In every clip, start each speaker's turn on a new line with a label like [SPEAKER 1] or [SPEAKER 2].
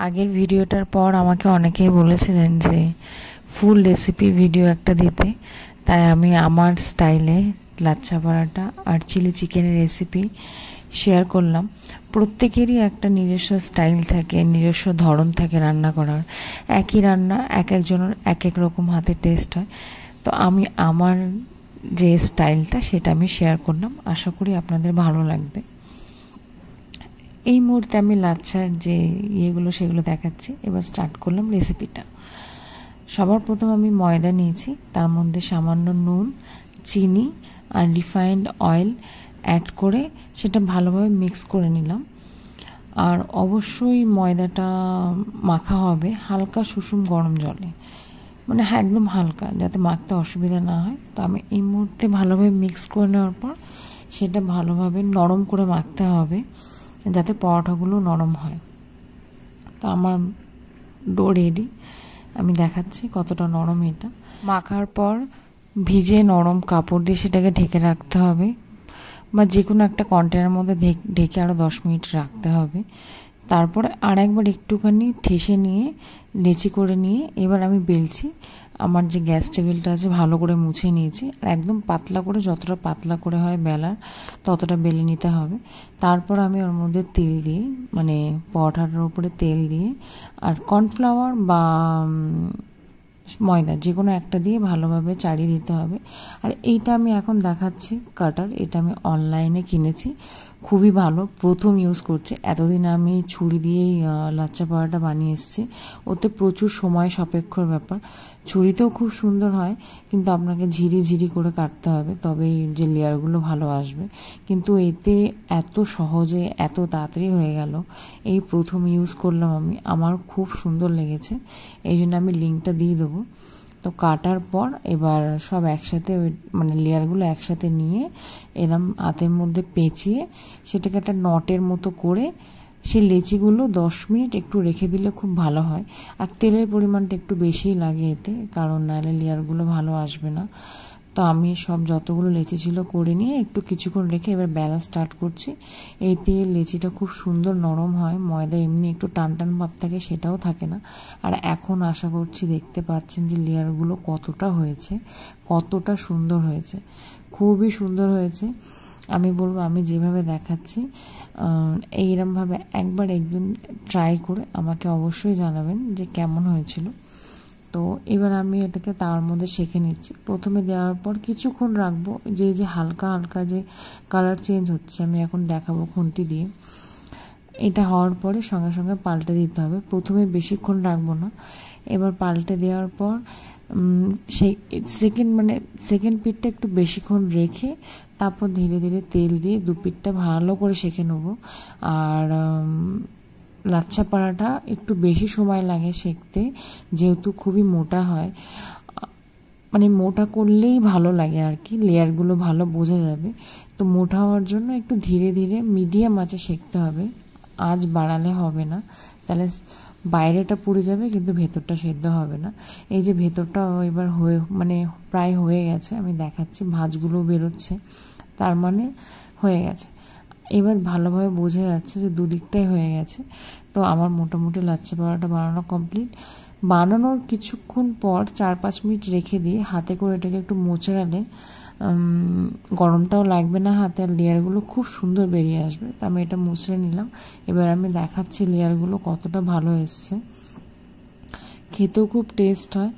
[SPEAKER 1] আগের ভিডিওটার পর আমাকে অনেকেই বলেছিলেন যে ফুল রেসিপি ভিডিও একটা দিতে, তাই আমি আমার স্টাইলে লাচ্ছা পরাটা আর চিলি চিকেনের রেসিপি শেয়ার করলাম। প্রত্যেকেরই একটা নিজস্ব স্টাইল থাকে, নিজস্ব ধরন থাকে রান্না করার। একই রান্না এক একজনের এক এক রকম হাতে টেস্ট হয়। তো আমি আমার যে স্টাইলটা সেটা আমি শেয়ার করলাম, আশা করি আপনাদের ভালো লাগবে। এই মুহূর্তে আমি লাচ্ছার যে ইয়েগুলো সেগুলো দেখাচ্ছি। এবার স্টার্ট করলাম রেসিপিটা। সবার প্রথম আমি ময়দা নিয়েছি, তার মধ্যে সামান্য নুন, চিনি আর রিফাইন্ড অয়েল অ্যাড করে সেটা ভালোভাবে মিক্স করে নিলাম। আর অবশ্যই ময়দাটা মাখা হবে হালকা সুষুম গরম জলে, মানে একদম হালকা, যাতে মাখতে অসুবিধা না হয়। তো আমি এই মুহূর্তে ভালোভাবে মিক্স করে নেওয়ার পর সেটা ভালোভাবে নরম করে মাখতে হবে, যাতে পরোটাগুলো নরম হয়। তো আমার ডো রেডি, আমি দেখাচ্ছি কতটা নরম এটা। মাখার পর ভিজে নরম কাপড় দিয়ে সেটাকে ঢেকে রাখতে হবে, বা যে কোনো একটা কন্টেনারের মধ্যে ঢেকে আরও 10 মিনিট রাখতে হবে। তারপরে আর একবার একটুখানি ঠেসে নিয়ে লেচি করে নিয়ে এবার আমি বেলছি। আমার যে গ্যাস টেবিলটা আছে ভালো করে মুছে নিয়েছি, আর একদম পাতলা করে, যতটা পাতলা করে হয় বেলার ততটা বেলে নিতে হবে। তারপর আমি ওর মধ্যে তেল দিয়ে, মানে পরোটাটার উপরে তেল দিয়ে আর কর্নফ্লাওয়ার বা ময়দা যে কোনো একটা দিয়ে ভালোভাবে চাড়িয়ে দিতে হবে। আর এইটা আমি এখন দেখাচ্ছি কাটার, এটা আমি অনলাইনে কিনেছি, খুবই ভালো, প্রথম ইউজ করছি। এতদিন আমি ছুরি দিয়েই লাচ্ছা পরোটা বানিয়ে এসেছি, ওতে প্রচুর সময় সাপেক্ষর ব্যাপার। ছুরিতেও খুব সুন্দর হয়, কিন্তু আপনাকে ঝিরি ঝিরি করে কাটতে হবে, তবেই যে লেয়ারগুলো ভালো আসবে। কিন্তু এতে এত সহজে এত তাড়াতাড়ি হয়ে গেল, এই প্রথম ইউজ করলাম আমি, আমার খুব সুন্দর লেগেছে, এই জন্য আমি লিঙ্কটা দিয়ে দেবো। তো কাটার পর এবার সব একসাথে, মানে লেয়ারগুলো একসাথে নিয়ে এরম হাতের মধ্যে পেঁচিয়ে সেটাকে একটা নটের মতো করে সেই লেচিগুলো 10 মিনিট একটু রেখে দিলে খুব ভালো হয়। আর তেলের পরিমাণটা একটু বেশিই লাগে এতে, কারণ নাহলে লেয়ারগুলো ভালো আসবে না। তো আমি সব যতগুলো লেচি ছিল করে নিয়ে একটু কিছুক্ষণ রেখে এবার বেলা স্টার্ট করছি। এতে লেচিটা খুব সুন্দর নরম হয়, ময়দা এমনি একটু টান টান ভাব থাকে সেটাও থাকে না। আর এখন আশা করছি দেখতে পাচ্ছেন যে লেয়ারগুলো কতটা হয়েছে, কতটা সুন্দর হয়েছে, খুবই সুন্দর হয়েছে। আমি বলবো আমি যেভাবে দেখাচ্ছি এইরকমভাবে একবার একদিন ট্রাই করে আমাকে অবশ্যই জানাবেন যে কেমন হয়েছিল। তো এবার আমি এটাকে তার মধ্যে সেঁকে নিচ্ছি। প্রথমে দেওয়ার পর কিছুক্ষণ রাখবো, যে হালকা হালকা যে কালার চেঞ্জ হচ্ছে আমি এখন দেখাবো খুন্তি দিয়ে। এটা হওয়ার পরে সঙ্গে সঙ্গে পাল্টে দিতে হবে, প্রথমে বেশিক্ষণ রাখবো না। এবার পাল্টে দেওয়ার পর সেই সেকেন্ড পিঠটা একটু বেশিক্ষণ রেখে তারপর ধীরে ধীরে তেল দিয়ে দু পিঠটা ভালো করে সেঁকে নেবো। আর লাচ্ছা পরাটা একটু বেশি সময় লাগে সেঁকতে, যেহেতু খুবই মোটা হয়, মানে মোটা করলেই ভালো লাগে আর কি, লেয়ারগুলো ভালো বোঝা যাবে। তো মোটা হওয়ার জন্য একটু ধীরে ধীরে মিডিয়াম আঁচে সেঁকতে হবে, আঁচ বাড়ালে হবে না, তাহলে বাইরেটা পুড়ে যাবে কিন্তু ভেতরটা সেদ্ধ হবে না। এই যে ভেতরটা এবার প্রায় হয়ে গেছে, আমি দেখাচ্ছি ভাঁজগুলো বেরোচ্ছে, তার মানে হয়ে গেছে। এবার ভালোভাবে বোঝা যাচ্ছে যে দুদিকটাই হয়ে গেছে। তো আমার মোটামুটি লাচ্ছা পরোটা বানানো কমপ্লিট। বানানোর কিছুক্ষণ পর 4-5 মিনিট রেখে দিয়ে হাতে করে এটাকে একটু মোচড়ালে গরমটাও লাগবে না হাতে, আর লেয়ারগুলো খুব সুন্দর বেরিয়ে আসবে। তো আমি এটা মুছড়ে নিলাম। এবার আমি দেখাচ্ছি লেয়ারগুলো কতটা ভালো এসছে, খেতেও খুব টেস্ট হয়।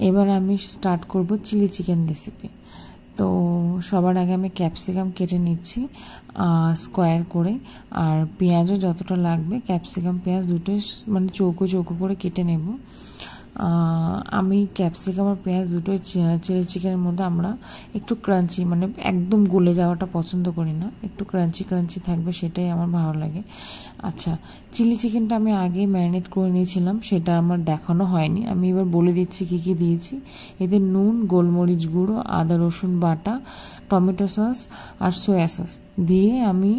[SPEAKER 1] এবার আমি স্টার্ট করব চিলি চিকেন রেসিপি। তো সবার আগে আমি ক্যাপসিকাম কেটে নিচ্ছি স্কোয়ার করে, আর পেঁয়াজও যতটা লাগবে, ক্যাপসিকাম পেঁয়াজ দুটোই মানে চৌকো চৌকো করে কেটে নেব। আমি ক্যাপসিকাম আর পেঁয়াজ দুটোই চিলি চিকেনের মধ্যে আমরা একটু ক্রাঞ্চি, মানে একদম গলে যাওয়াটা পছন্দ করি না, একটু ক্রাঞ্চি ক্রাঞ্চি থাকবে সেটাই আমার ভালো লাগে। আচ্ছা, চিলি চিকেনটা আমি আগে ম্যারিনেট করে নিয়েছিলাম, সেটা আমার দেখানো হয়নি, আমি এবার বলে দিচ্ছি কী কী দিয়েছি। এতে নুন, গোলমরিচ গুঁড়ো, আদা রসুন বাটা, টমেটো সস আর সয়া সস দিয়ে আমি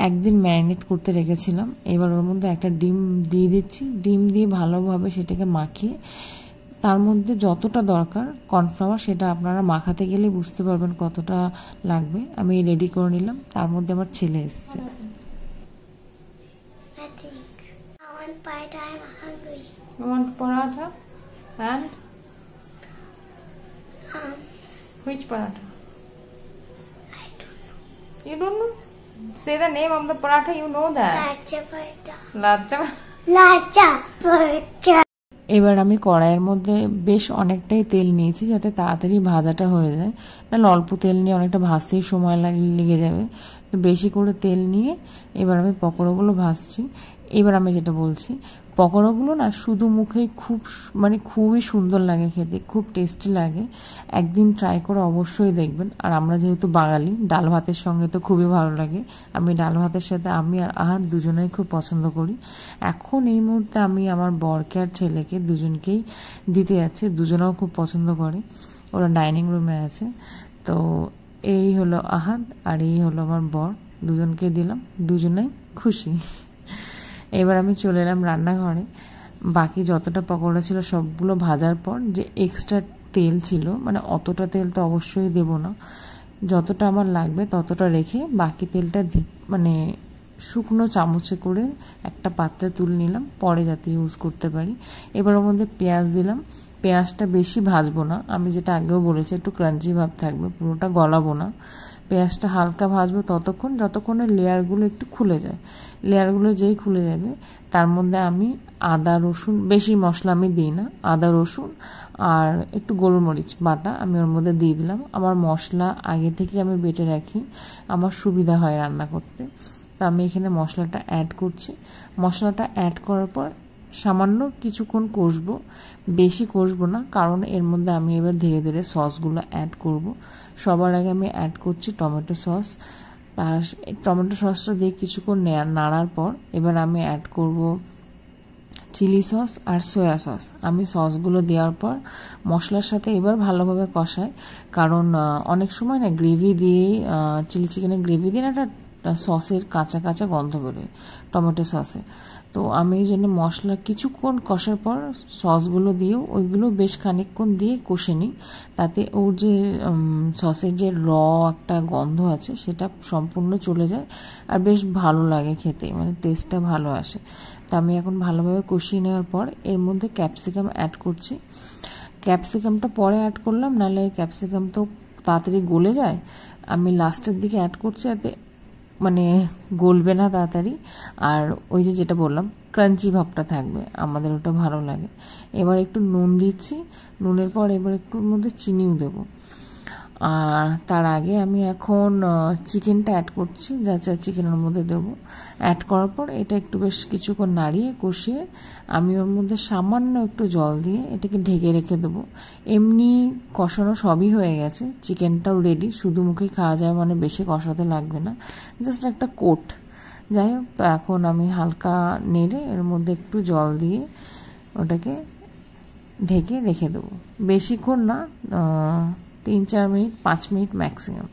[SPEAKER 1] একদিন ম্যারিনেট করতে রেখেছিলাম। এবার ওর মধ্যে একটা ডিম দিয়ে দিচ্ছি, ডিম দিয়ে ভালোভাবে সেটাকে মাখিয়ে তার মধ্যে যতটা দরকার কর্নফ্লাওয়ার, সেটা আপনারা মাখাতে গেলে বুঝতে পারবেন কতটা লাগবে। আমি রেডি করে নিলাম, তার মধ্যে আমার ছেলে এসছে।
[SPEAKER 2] want paratha. I'm hungry.
[SPEAKER 1] You want paratha? And which paratha?
[SPEAKER 2] I don't know.
[SPEAKER 1] You don't know? Say the name of the paratha. You know that.
[SPEAKER 2] Lacha paratha.
[SPEAKER 1] Lacha.
[SPEAKER 2] Lacha paratha.
[SPEAKER 1] এবার আমি কড়াইয়ের মধ্যে বেশ অনেকটাই তেল নিয়েছি যাতে তাড়াতাড়ি ভাজাটা হয়ে যায়, নাহলে অল্প তেল নিয়ে অনেকটা ভাজতেই সময় লেগে যাবে। তো বেশি করে তেল নিয়ে এবার আমি পকোড়াগুলো ভাজছি। এবার আমি যেটা বলছি, পকোড়াগুলো না শুধু মুখেই খুবই সুন্দর লাগে খেতে, খুব টেস্টি লাগে। একদিন ট্রাই করে অবশ্যই দেখবেন। আর আমরা যেহেতু বাঙালি, ডাল ভাতের সঙ্গে তো খুবই ভালো লাগে। আমি ডাল ভাতের সাথে আমি আর আহাত দুজনেই খুব পছন্দ করি। এখন এই মুহূর্তে আমি আমার বরকে আর ছেলেকে দুজনকেই দিতে যাচ্ছি, দুজনেও খুব পছন্দ করে। ওরা ডাইনিং রুমে আছে। তো এই হলো আহাত আর এই হলো আমার বর, দুজনকে দিলাম, দুজনেই খুশি। এবার আমি চলে এলাম রান্নাঘরে। বাকি যতটা পকোড়া ছিল সবগুলো ভাজার পর যে এক্সট্রা তেল ছিল, অতটা তেল তো অবশ্যই দেব না, যতটা আমার লাগবে ততটা রেখে বাকি তেলটা শুকনো চামচে করে একটা পাত্রে তুলে নিলাম, পরে যাতে ইউজ করতে পারি। এবার ওর মধ্যে পেঁয়াজ দিলাম। পেঁয়াজটা বেশি ভাজবো না, আমি যেটা আগেও বলেছি একটু ক্রাঞ্চি ভাব থাকবে, পুরোটা গলাবো না। পেঁয়াজটা হালকা ভাজবো যতক্ষণে লেয়ারগুলো একটু খুলে যায়। লেয়ারগুলো যেই খুলে যাবে তার মধ্যে আমি আদা রসুন, বেশি মশলা আমি দিই না, আদা রসুন আর একটু গোলমরিচ বাটা আমি ওর মধ্যে দিয়ে দিলাম। আমার মশলা আগে থেকে আমি বেটে রাখি, আমার সুবিধা হয় রান্না করতে। তো আমি এখানে মশলাটা অ্যাড করছি। মশলাটা অ্যাড করার পর সামান্য কিছুক্ষণ কষবো, বেশি কষবো না, কারণ এর মধ্যে আমি এবার ধীরে ধীরে সসগুলো অ্যাড করব। সবার আগে আমি অ্যাড করছি টমেটো সস। তার টমেটো সসটা দিয়ে কিছুক্ষণ নাড়ার পর এবার আমি অ্যাড করব চিলি সস আর সয়া সস। আমি সসগুলো দেওয়ার পর মশলার সাথে এবার ভালোভাবে কষাই, কারণ অনেক সময় না গ্রেভি দিয়ে চিলি চিকেনের গ্রেভি দিয়ে একটা সসের কাঁচা কাঁচা গন্ধ বেরোয় টমেটো সসে। তো আমি এই জন্য মশলা কিছুক্ষণ কষার পর সসগুলো দিয়েও ওইগুলো বেশ খানিকক্ষণ দিয়ে কষে নিই, তাতে ওর যে সসের যে একটা গন্ধ আছে সেটা সম্পূর্ণ চলে যায় আর বেশ ভালো লাগে খেতে, টেস্টটা ভালো আসে। তা আমি এখন ভালোভাবে কষিয়ে নেওয়ার পর এর মধ্যে ক্যাপসিকাম অ্যাড করছি। ক্যাপসিকামটা পরে অ্যাড করলাম, নাহলে ক্যাপসিকাম তো তাড়াতাড়ি গলে যায়। আমি লাস্টের দিকে অ্যাড করছি, যাতে গলবে না তাড়াতাড়ি, আর ওই যেটা বললাম ক্রাঞ্চি ভাবটা থাকবে, আমাদের ওটা ভালো লাগে। এবার একটু নুন দিচ্ছি, নুনের পর এবার একটু মধ্যে চিনিও দেবো। আর তার আগে আমি এখন চিকেনটা অ্যাড করছি, যা চিকেনের মধ্যে দেবো। অ্যাড করার পর এটা একটু বেশ কিছুক্ষণ নাড়িয়ে কষিয়ে আমি ওর মধ্যে সামান্য একটু জল দিয়ে এটাকে ঢেকে রেখে দেবো। এমনি কষানো সবই হয়ে গেছে, চিকেনটাও রেডি, শুধু মুখে খাওয়া যায়, বেশি কষাতে লাগবে না, জাস্ট একটা কোট। যাই হোক, তো এখন আমি হালকা নেড়ে এর মধ্যে একটু জল দিয়ে ওটাকে ঢেকে রেখে দেবো, বেশিক্ষণ না, 3-4 মিনিট 5 মিনিট ম্যাক্সিমাম।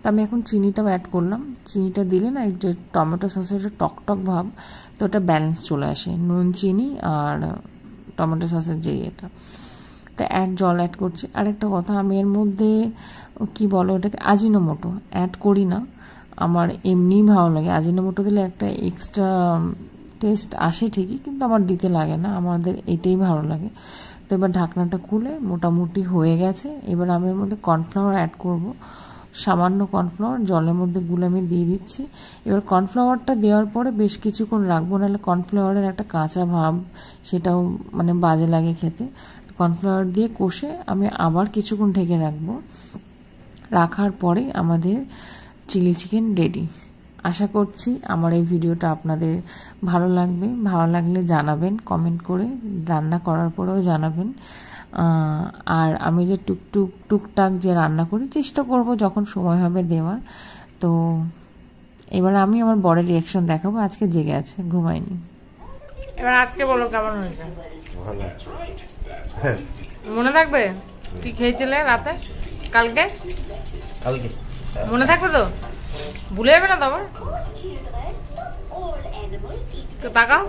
[SPEAKER 1] তো আমি এখন চিনিটাও অ্যাড করলাম। চিনিটা দিলে না যে টমেটো সসের যে টকটক ভাব, তো ওটা ব্যালেন্স চলে আসে, নুন চিনি আর টমেটো সসের যে এটা। তো জল অ্যাড করছি। আরেকটা কথা, আমি এর মধ্যে কি বলে ওটাকে আজিনোমোটো অ্যাড করি না, আমার এমনিই ভালো লাগে। আজিনোমোটো দিলে একটা এক্সট্রা টেস্ট আসে ঠিকই, কিন্তু আমার দিতে লাগে না, আমাদের এটাই ভালো লাগে। তো এবার ঢাকনাটা খুলে মোটামুটি হয়ে গেছে। এবার আমি এর মধ্যে কর্নফ্লাওয়ার অ্যাড করব, সামান্য কর্নফ্লাওয়ার জলের মধ্যে গুলে আমি দিয়ে দিচ্ছি। এবার কর্নফ্লাওয়ারটা দেওয়ার পরে বেশ কিছুক্ষণ রাখবো, নাহলে কর্নফ্লাওয়ারের একটা কাঁচা ভাব, সেটাও বাজে লাগে খেতে। কর্নফ্লাওয়ার দিয়ে কষে আমি আবার কিছুক্ষণ ঢেকে রাখবো। রাখার পরে আমাদের চিলি চিকেন রেডি। আশা করছি আমার এই ভিডিওটা আপনাদের ভালো লাগবে, ভালো লাগলে জানাবেন কমেন্ট করে, রান্না করার পরেও জানাবেন। আর আমি যে টুকটাক যে রান্না করি চেষ্টা করব যখন সময় হবে দেওয়ার। তো এবার আমি আমার বরের রিয়াকশন দেখাবো, আজকে জেগে আছে, ঘুমায়নি। এবার আজকে বলো কেমন হয়েছে? মনে থাকবে কি খেয়েছিলে রাতে? কালকে মনে থাকবে তো? ভুলে যাবে না তো আবার? তাকাও।